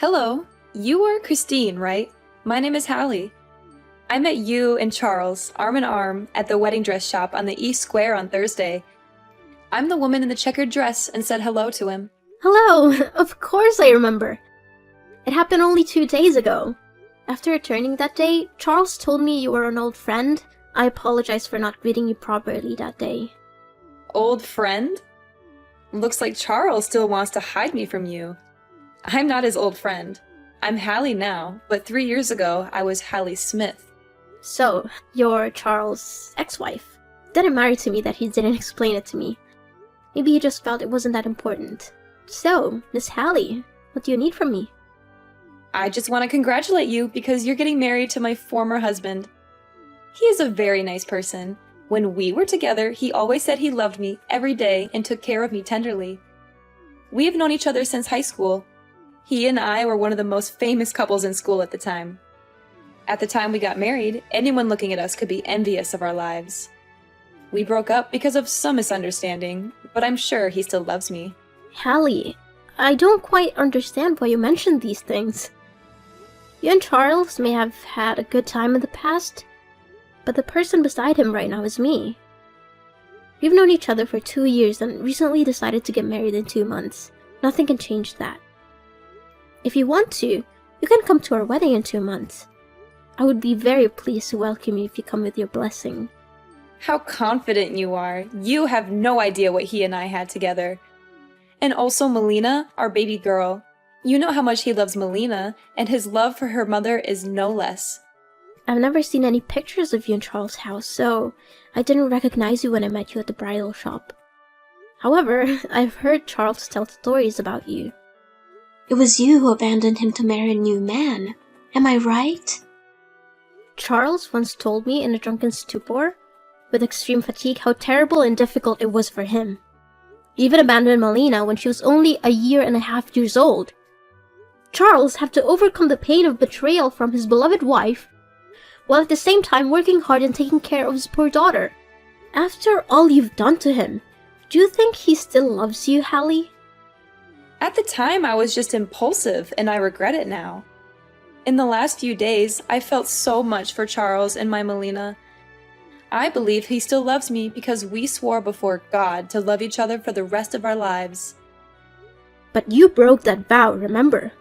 Hello, you are Christine, right? My name is Hallie. I met you and Charles, arm in arm, at the wedding dress shop on the East Square on Thursday. I'm the woman in the checkered dress and said hello to him. Hello! Of course I remember. It happened only 2 days ago. After returning that day, Charles told me you were an old friend. I apologize for not greeting you properly that day. Old friend? Looks like Charles still wants to hide me from you. I'm not his old friend. I'm Hallie now, but 3 years ago I was Hallie Smith. So, you're Charles' ex-wife. Didn't matter to me that he didn't explain it to me. Maybe he just felt it wasn't that important. So, Miss Hallie, what do you need from me? I just want to congratulate you because you're getting married to my former husband. He is a very nice person. When we were together, he always said he loved me every day and took care of me tenderly. We have known each other since high school. He and I were one of the most famous couples in school at the time. At the time we got married, anyone looking at us could be envious of our lives. We broke up because of some misunderstanding, but I'm sure he still loves me. Hallie, I don't quite understand why you mentioned these things. You and Charles may have had a good time in the past, but the person beside him right now is me. We've known each other for 2 years and recently decided to get married in 2 months. Nothing can change that. If you want to, you can come to our wedding in 2 months. I would be very pleased to welcome you if you come with your blessing. How confident you are. You have no idea what he and I had together. And also Melina, our baby girl. You know how much he loves Melina, and his love for her mother is no less. I've never seen any pictures of you in Charles' house, so I didn't recognize you when I met you at the bridal shop. However, I've heard Charles tell stories about you. It was you who abandoned him to marry a new man. Am I right? Charles once told me in a drunken stupor, with extreme fatigue, how terrible and difficult it was for him. He even abandoned Melina when she was only 1.5 years old. Charles had to overcome the pain of betrayal from his beloved wife, while at the same time working hard and taking care of his poor daughter. After all you've done to him, do you think he still loves you, Hallie? At the time, I was just impulsive, and I regret it now. In the last few days, I felt so much for Charles and my Melina. I believe he still loves me because we swore before God to love each other for the rest of our lives. But you broke that vow, remember?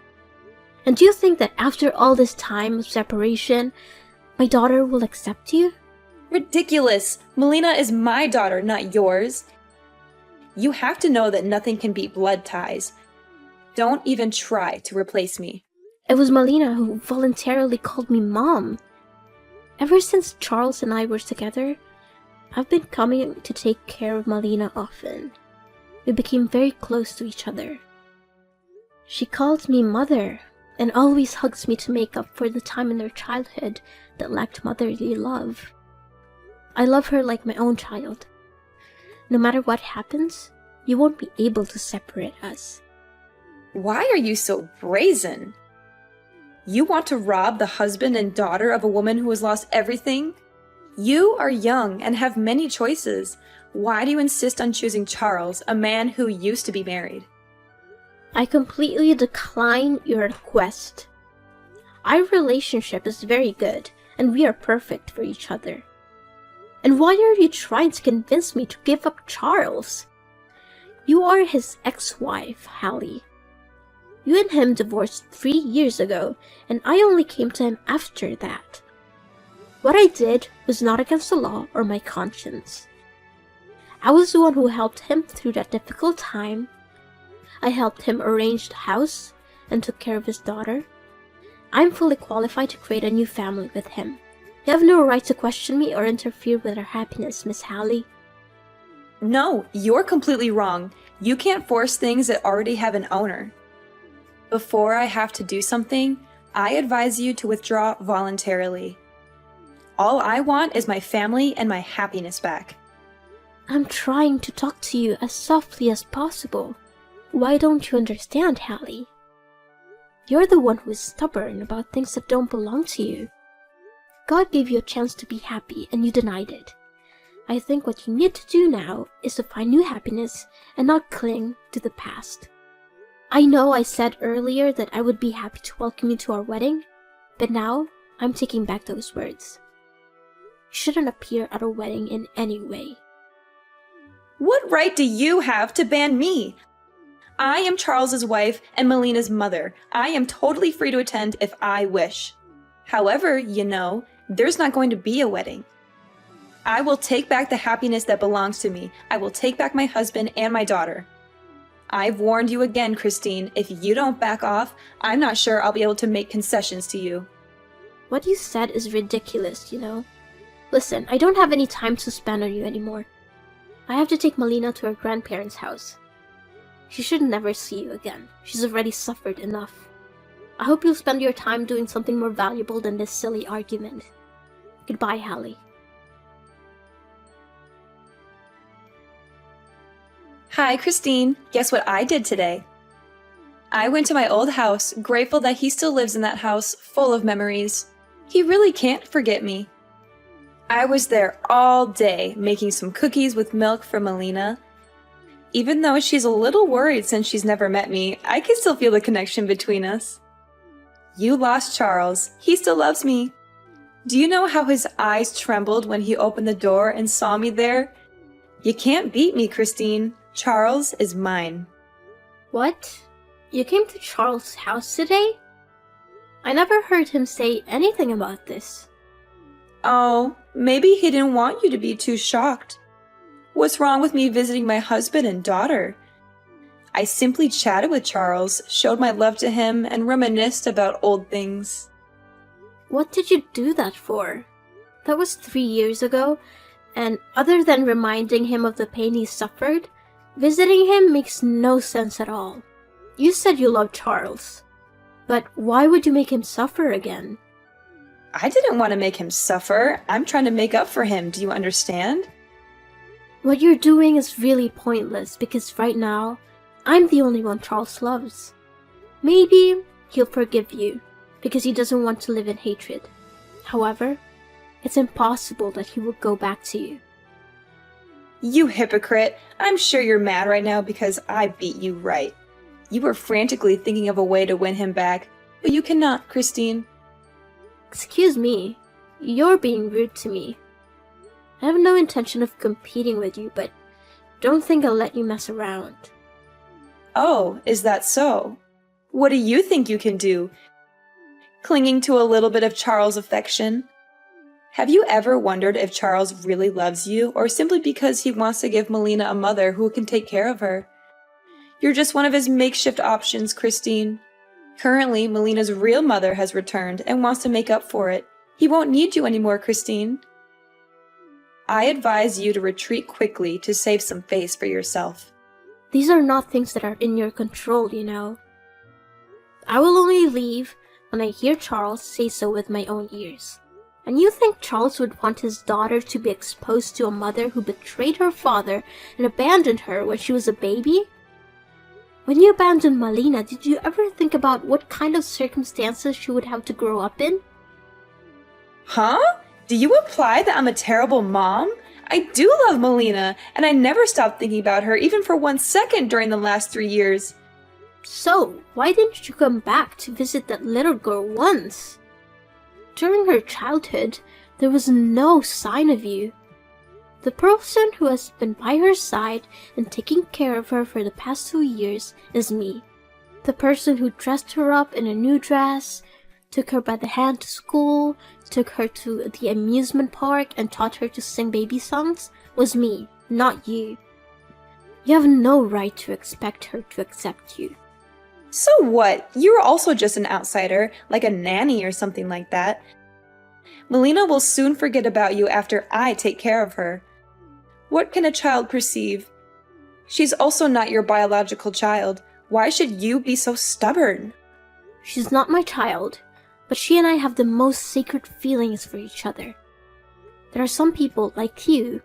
And do you think that after all this time of separation, my daughter will accept you? Ridiculous! Melina is my daughter, not yours. You have to know that nothing can beat blood ties. Don't even try to replace me. It was Melina who voluntarily called me Mom. Ever since Charles and I were together, I've been coming to take care of Melina often. We became very close to each other. She calls me Mother and always hugs me to make up for the time in her childhood that lacked motherly love. I love her like my own child. No matter what happens, you won't be able to separate us. Why are you so brazen? You want to rob the husband and daughter of a woman who has lost everything? You are young and have many choices. Why do you insist on choosing Charles, a man who used to be married? I completely decline your request. Our relationship is very good, and we are perfect for each other. And why are you trying to convince me to give up Charles? You are his ex-wife, Hallie. You and him divorced 3 years ago, and I only came to him after that. What I did was not against the law or my conscience. I was the one who helped him through that difficult time. I helped him arrange the house and took care of his daughter. I'm fully qualified to create a new family with him. You have no right to question me or interfere with our happiness, Miss Hallie. No, you're completely wrong. You can't force things that already have an owner. Before I have to do something, I advise you to withdraw voluntarily. All I want is my family and my happiness back. I'm trying to talk to you as softly as possible. Why don't you understand, Hallie? You're the one who is stubborn about things that don't belong to you. God gave you a chance to be happy and you denied it. I think what you need to do now is to find new happiness and not cling to the past. I know I said earlier that I would be happy to welcome you to our wedding, but now I'm taking back those words. You shouldn't appear at our wedding in any way. What right do you have to ban me? I am Charles's wife and Melina's mother. I am totally free to attend if I wish. However, there's not going to be a wedding. I will take back the happiness that belongs to me. I will take back my husband and my daughter. I've warned you again, Christine. If you don't back off, I'm not sure I'll be able to make concessions to you. What you said is ridiculous, Listen, I don't have any time to spend on you anymore. I have to take Melina to her grandparents' house. She should never see you again. She's already suffered enough. I hope you'll spend your time doing something more valuable than this silly argument. Goodbye, Hallie. Hi, Christine. Guess what I did today? I went to my old house, grateful that he still lives in that house, full of memories. He really can't forget me. I was there all day, making some cookies with milk for Melina. Even though she's a little worried since she's never met me, I can still feel the connection between us. You lost Charles. He still loves me. Do you know how his eyes trembled when he opened the door and saw me there? You can't beat me, Christine. Charles is mine. What? You came to Charles' house today? I never heard him say anything about this. Oh, maybe he didn't want you to be too shocked. What's wrong with me visiting my husband and daughter? I simply chatted with Charles, showed my love to him, and reminisced about old things. What did you do that for? That was 3 years ago, and other than reminding him of the pain he suffered, visiting him makes no sense at all. You said you loved Charles, but why would you make him suffer again? I didn't want to make him suffer. I'm trying to make up for him. Do you understand? What you're doing is really pointless because right now, I'm the only one Charles loves. Maybe he'll forgive you because he doesn't want to live in hatred. However, it's impossible that he will go back to you. You hypocrite! I'm sure you're mad right now because I beat you right. You were frantically thinking of a way to win him back, but you cannot, Christine. Excuse me, you're being rude to me. I have no intention of competing with you, but don't think I'll let you mess around. Oh, is that so? What do you think you can do? Clinging to a little bit of Charles' affection? Have you ever wondered if Charles really loves you, or simply because he wants to give Melina a mother who can take care of her? You're just one of his makeshift options, Christine. Currently, Melina's real mother has returned and wants to make up for it. He won't need you anymore, Christine. I advise you to retreat quickly to save some face for yourself. These are not things that are in your control, I will only leave when I hear Charles say so with my own ears. And you think Charles would want his daughter to be exposed to a mother who betrayed her father and abandoned her when she was a baby? When you abandoned Melina, did you ever think about what kind of circumstances she would have to grow up in? Huh? Do you imply that I'm a terrible mom? I do love Melina, and I never stopped thinking about her even for 1 second during the last 3 years. So, why didn't you come back to visit that little girl once? During her childhood, there was no sign of you. The person who has been by her side and taking care of her for the past 2 years is me. The person who dressed her up in a new dress, took her by the hand to school, took her to the amusement park, and taught her to sing baby songs was me, not you. You have no right to expect her to accept you. So what? You're also just an outsider, like a nanny or something like that. Melina will soon forget about you after I take care of her. What can a child perceive? She's also not your biological child. Why should you be so stubborn? She's not my child, but she and I have the most sacred feelings for each other. There are some people like you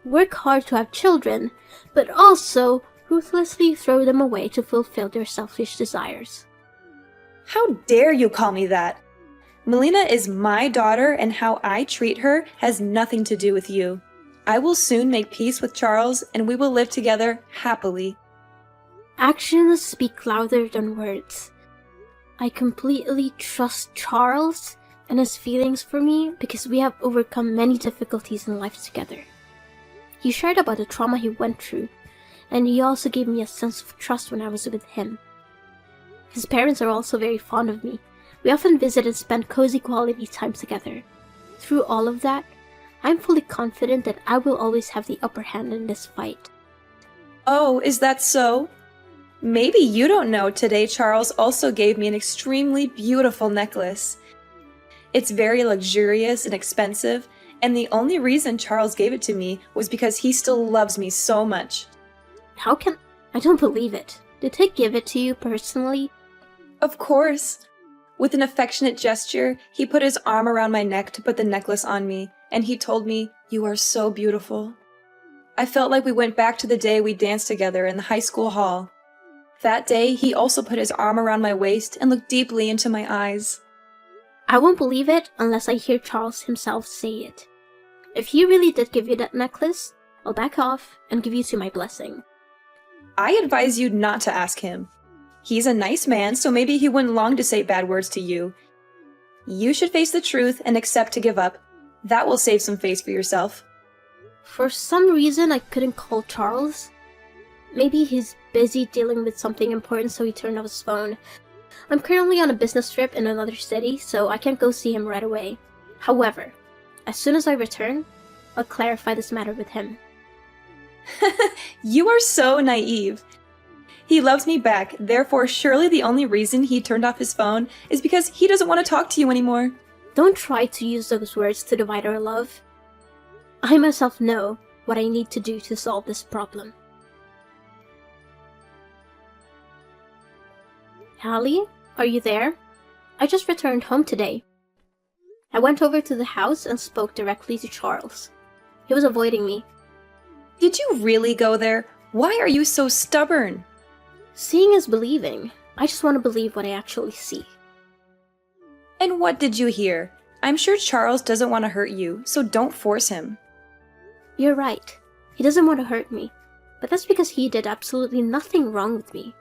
who work hard to have children, but also ruthlessly throw them away to fulfill their selfish desires. How dare you call me that? Melina is my daughter, and how I treat her has nothing to do with you. I will soon make peace with Charles, and we will live together happily. Actions speak louder than words. I completely trust Charles and his feelings for me because we have overcome many difficulties in life together. He shared about the trauma he went through, and he also gave me a sense of trust when I was with him. His parents are also very fond of me. We often visit and spend cozy quality time together. Through all of that, I'm fully confident that I will always have the upper hand in this fight. Oh, is that so? Maybe you don't know today Charles also gave me an extremely beautiful necklace. It's very luxurious and expensive, and the only reason Charles gave it to me was because he still loves me so much. How can... I don't believe it. Did he give it to you personally? Of course. With an affectionate gesture, he put his arm around my neck to put the necklace on me, and he told me, "You are so beautiful." I felt like we went back to the day we danced together in the high school hall. That day, he also put his arm around my waist and looked deeply into my eyes. I won't believe it unless I hear Charles himself say it. If he really did give you that necklace, I'll back off and give you to my blessing. I advise you not to ask him. He's a nice man, so maybe he wouldn't long to say bad words to you. You should face the truth and accept to give up. That will save some face for yourself. For some reason, I couldn't call Charles. Maybe he's busy dealing with something important, so he turned off his phone. I'm currently on a business trip in another city, so I can't go see him right away. However, as soon as I return, I'll clarify this matter with him. You are so naive. He loves me back, therefore surely the only reason he turned off his phone is because he doesn't want to talk to you anymore. Don't try to use those words to divide our love. I myself know what I need to do to solve this problem. Hallie, are you there? I just returned home today. I went over to the house and spoke directly to Charles. He was avoiding me. Did you really go there? Why are you so stubborn? Seeing is believing. I just want to believe what I actually see. And what did you hear? I'm sure Charles doesn't want to hurt you, so don't force him. You're right. He doesn't want to hurt me, but that's because he did absolutely nothing wrong with me.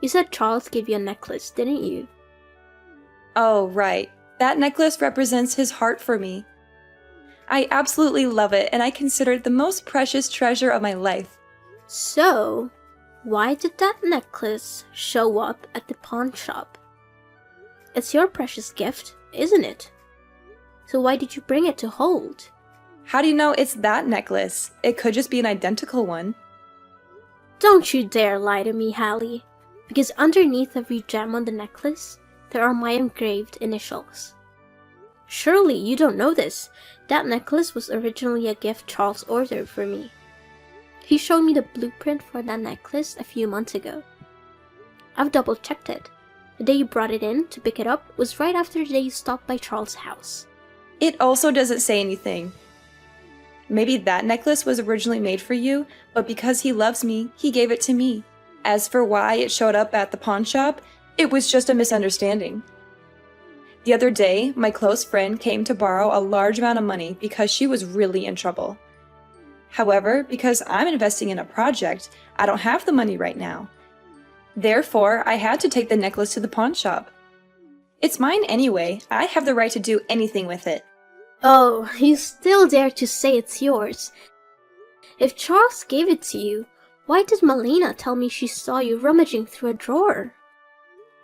You said Charles gave you a necklace, didn't you? Oh, right. That necklace represents his heart for me. I absolutely love it, and I consider it the most precious treasure of my life. So, why did that necklace show up at the pawn shop? It's your precious gift, isn't it? So why did you bring it to hold? How do you know it's that necklace? It could just be an identical one. Don't you dare lie to me, Hallie. Because underneath every gem on the necklace, there are my engraved initials. Surely you don't know this. That necklace was originally a gift Charles ordered for me. He showed me the blueprint for that necklace a few months ago. I've double-checked it. The day you brought it in to pick it up was right after the day you stopped by Charles' house. It also doesn't say anything. Maybe that necklace was originally made for you, but because he loves me, he gave it to me. As for why it showed up at the pawn shop, it was just a misunderstanding. The other day, my close friend came to borrow a large amount of money because she was really in trouble. However, because I'm investing in a project, I don't have the money right now. Therefore, I had to take the necklace to the pawn shop. It's mine anyway. I have the right to do anything with it. Oh, you still dare to say it's yours. If Charles gave it to you, why did Malena tell me she saw you rummaging through a drawer?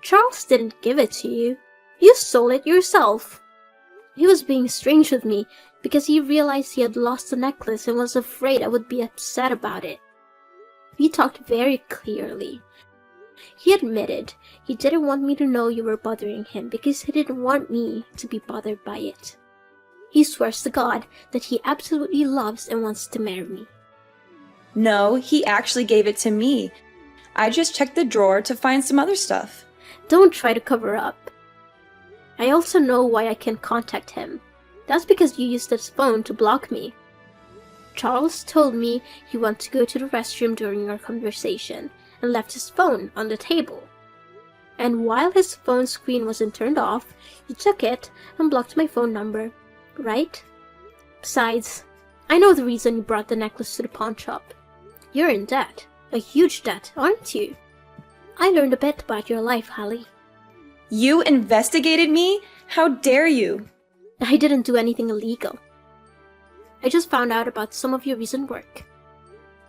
Charles didn't give it to you. You stole it yourself. He was being strange with me because he realized he had lost the necklace and was afraid I would be upset about it. We talked very clearly. He admitted he didn't want me to know you were bothering him because he didn't want me to be bothered by it. He swears to God that he absolutely loves and wants to marry me. No, he actually gave it to me. I just checked the drawer to find some other stuff. Don't try to cover up. I also know why I can't contact him. That's because you used his phone to block me. Charles told me he went to go to the restroom during our conversation and left his phone on the table. And while his phone screen wasn't turned off, you took it and blocked my phone number, right? Besides, I know the reason you brought the necklace to the pawn shop. You're in debt. A huge debt, aren't you? I learned a bit about your life, Hallie. You investigated me? How dare you? I didn't do anything illegal. I just found out about some of your recent work.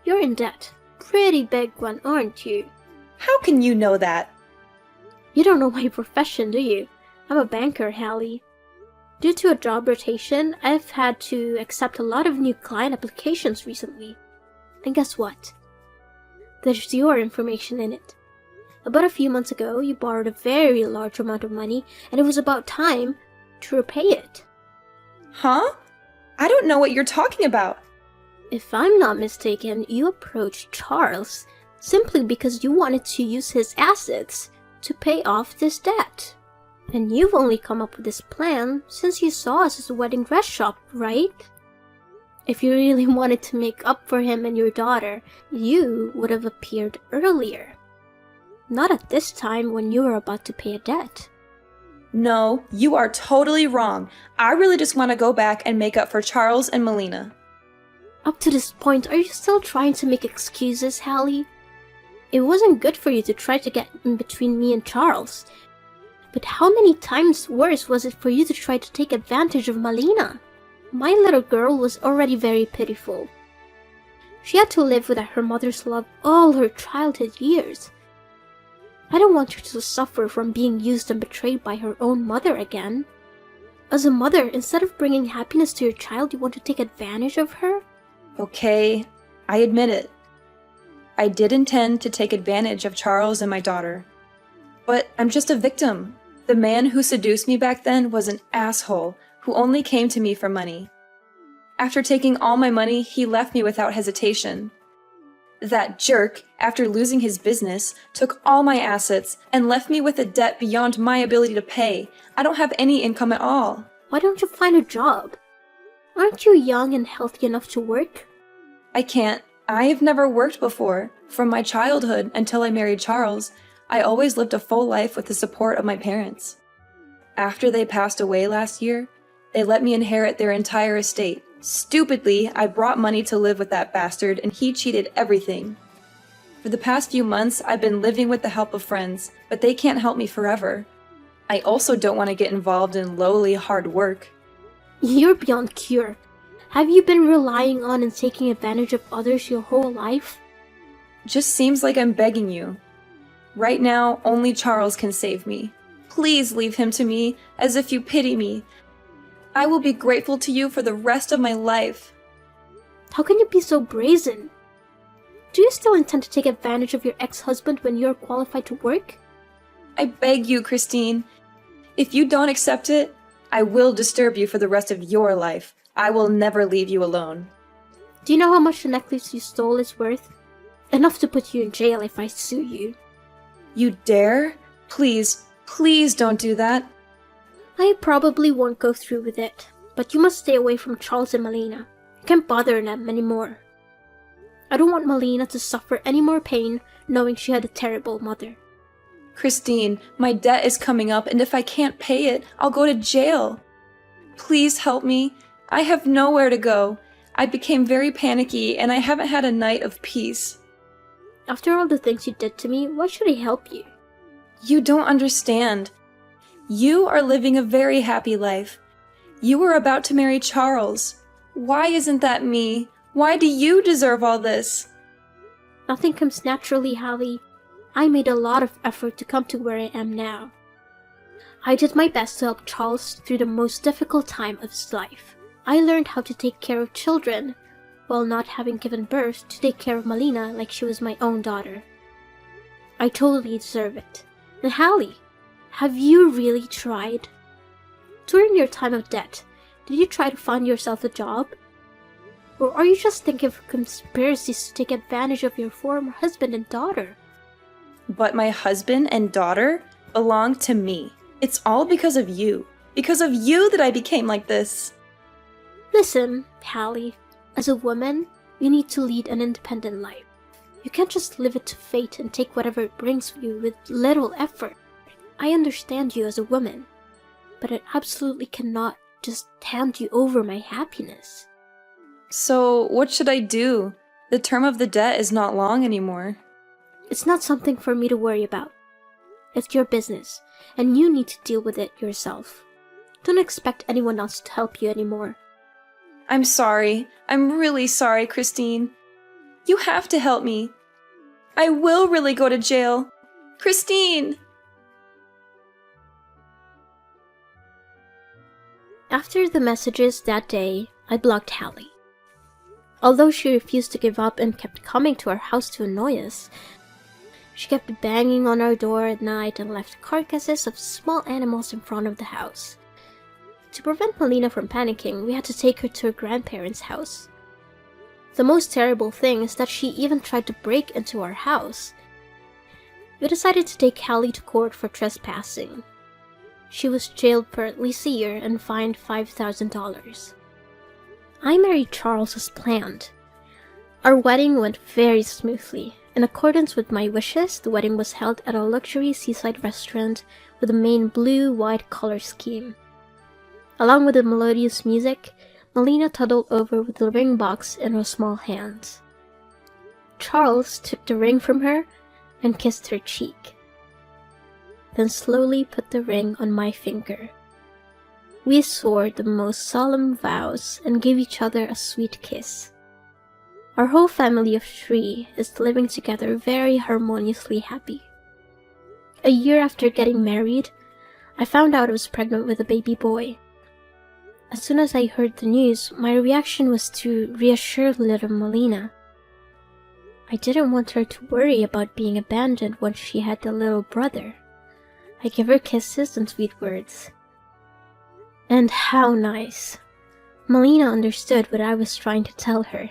You're in debt. Pretty big one, aren't you? How can you know that? You don't know my profession, do you? I'm a banker, Hallie. Due to a job rotation, I've had to accept a lot of new client applications recently. And guess what? There's your information in it. About a few months ago, you borrowed a very large amount of money, and it was about time to repay it. Huh? I don't know what you're talking about. If I'm not mistaken, you approached Charles simply because you wanted to use his assets to pay off this debt. And you've only come up with this plan since you saw us as a wedding dress shop, right? If you really wanted to make up for him and your daughter, you would have appeared earlier. Not at this time when you were about to pay a debt. No, you are totally wrong. I really just want to go back and make up for Charles and Melina. Up to this point, are you still trying to make excuses, Hallie? It wasn't good for you to try to get in between me and Charles. But how many times worse was it for you to try to take advantage of Melina? My little girl was already very pitiful. She had to live without her mother's love all her childhood years. I don't want her to suffer from being used and betrayed by her own mother again. As a mother, instead of bringing happiness to your child, you want to take advantage of her? Okay, I admit it. I did intend to take advantage of Charles and my daughter. But I'm just a victim. The man who seduced me back then was an asshole who only came to me for money. After taking all my money, he left me without hesitation. That jerk, after losing his business, took all my assets and left me with a debt beyond my ability to pay. I don't have any income at all. Why don't you find a job? Aren't you young and healthy enough to work? I can't. I have never worked before. From my childhood until I married Charles, I always lived a full life with the support of my parents. After they passed away last year, they let me inherit their entire estate. Stupidly, I brought money to live with that bastard and he cheated everything. For the past few months, I've been living with the help of friends, but they can't help me forever. I also don't want to get involved in lowly, hard work. You're beyond cure. Have you been relying on and taking advantage of others your whole life? Just seems like I'm begging you. Right now, only Charles can save me. Please leave him to me, as if you pity me. I will be grateful to you for the rest of my life. How can you be so brazen? Do you still intend to take advantage of your ex-husband when you're qualified to work? I beg you, Christine. If you don't accept it, I will disturb you for the rest of your life. I will never leave you alone. Do you know how much the necklace you stole is worth? Enough to put you in jail if I sue you. You dare? Please, please don't do that. I probably won't go through with it, but you must stay away from Charles and Melina. You can't bother them anymore. I don't want Melina to suffer any more pain knowing she had a terrible mother. Christine, my debt is coming up, and if I can't pay it, I'll go to jail. Please help me. I have nowhere to go. I became very panicky, and I haven't had a night of peace. After all the things you did to me, why should I help you? You don't understand. You are living a very happy life. You were about to marry Charles. Why isn't that me? Why do you deserve all this? Nothing comes naturally, Hallie. I made a lot of effort to come to where I am now. I did my best to help Charles through the most difficult time of his life. I learned how to take care of children, while not having given birth to take care of Melina like she was my own daughter. I totally deserve it. And Hallie, have you really tried? During your time of debt, did you try to find yourself a job? Or are you just thinking of conspiracies to take advantage of your former husband and daughter? But my husband and daughter belong to me. It's all because of you. Because of you that I became like this. Listen, Hallie, as a woman, you need to lead an independent life. You can't just leave it to fate and take whatever it brings you with little effort. I understand you as a woman, but I absolutely cannot just hand you over my happiness. So, what should I do? The term of the debt is not long anymore. It's not something for me to worry about. It's your business, and you need to deal with it yourself. Don't expect anyone else to help you anymore. I'm sorry. I'm really sorry, Christine. You have to help me. I will really go to jail. Christine! After the messages that day, I blocked Hallie. Although she refused to give up and kept coming to our house to annoy us, she kept banging on our door at night and left carcasses of small animals in front of the house. To prevent Melina from panicking, we had to take her to her grandparents' house. The most terrible thing is that she even tried to break into our house. We decided to take Hallie to court for trespassing. She was jailed for at least a year and fined $5,000. I married Charles as planned. Our wedding went very smoothly. In accordance with my wishes, the wedding was held at a luxury seaside restaurant with a main blue-white color scheme. Along with the melodious music, Melina toddled over with the ring box in her small hands. Charles took the ring from her and kissed her cheek, then slowly put the ring on my finger. We swore the most solemn vows and gave each other a sweet kiss. Our whole family of 3 is living together very harmoniously happy. A year after getting married, I found out I was pregnant with a baby boy. As soon as I heard the news, my reaction was to reassure little Melina. I didn't want her to worry about being abandoned once she had the little brother. I gave her kisses and sweet words. And how nice! Melina understood what I was trying to tell her.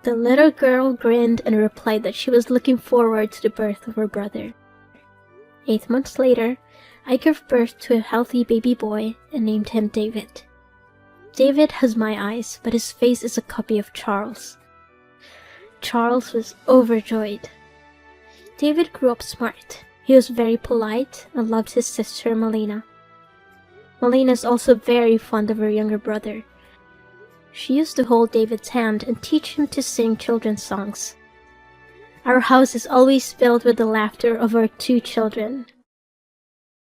The little girl grinned and replied that she was looking forward to the birth of her brother. 8 months later, I gave birth to a healthy baby boy and named him David. David has my eyes, but his face is a copy of Charles. Charles was overjoyed. David grew up smart. He was very polite and loved his sister Melina. Melina is also very fond of her younger brother. She used to hold David's hand and teach him to sing children's songs. Our house is always filled with the laughter of our 2 children.